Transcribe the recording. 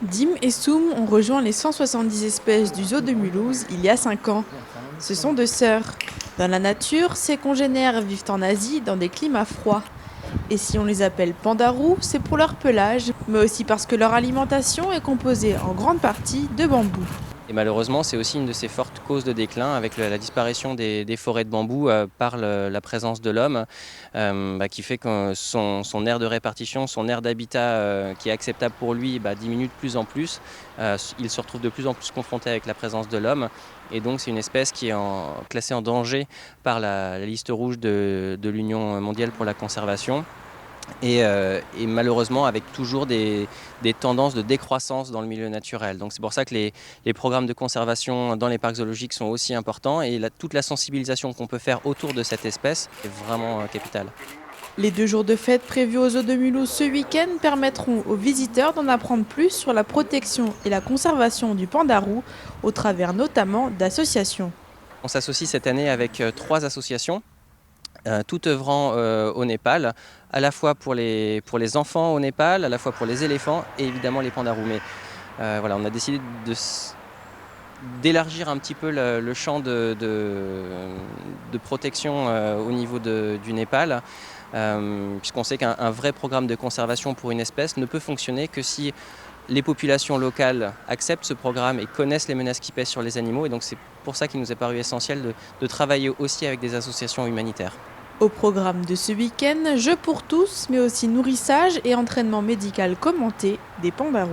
Dim et Soum ont rejoint les 170 espèces du zoo de Mulhouse il y a 5 ans. Ce sont deux sœurs. Dans la nature, ces congénères vivent en Asie dans des climats froids. Et si on les appelle pandarous, c'est pour leur pelage, mais aussi parce que leur alimentation est composée en grande partie de bambou. Et malheureusement, c'est aussi une de ces fortes causes de déclin avec la disparition des forêts de bambou par la présence de l'homme, qui fait que son aire de répartition, son aire d'habitat qui est acceptable pour lui, diminue de plus en plus. Il se retrouve de plus en plus confronté avec la présence de l'homme. Et donc c'est une espèce qui est classée en danger par la liste rouge de l'Union mondiale pour la conservation. Et malheureusement avec toujours des tendances de décroissance dans le milieu naturel. Donc c'est pour ça que les programmes de conservation dans les parcs zoologiques sont aussi importants et toute la sensibilisation qu'on peut faire autour de cette espèce est vraiment capitale. Les 2 jours de fête prévus au zoo de Mulhouse ce week-end permettront aux visiteurs d'en apprendre plus sur la protection et la conservation du pandarou, au travers notamment d'associations. On s'associe cette année avec 3 associations. Tout œuvrant au Népal, à la fois pour les enfants au Népal, à la fois pour les éléphants et évidemment les pandarous. Mais voilà, on a décidé d'élargir un petit peu le champ de protection au niveau du Népal, puisqu'on sait qu'un vrai programme de conservation pour une espèce ne peut fonctionner que si les populations locales acceptent ce programme et connaissent les menaces qui pèsent sur les animaux. Et donc c'est pour ça qu'il nous est paru essentiel de travailler aussi avec des associations humanitaires. Au programme de ce week-end, jeux pour tous, mais aussi nourrissage et entraînement médical commenté des pandarous.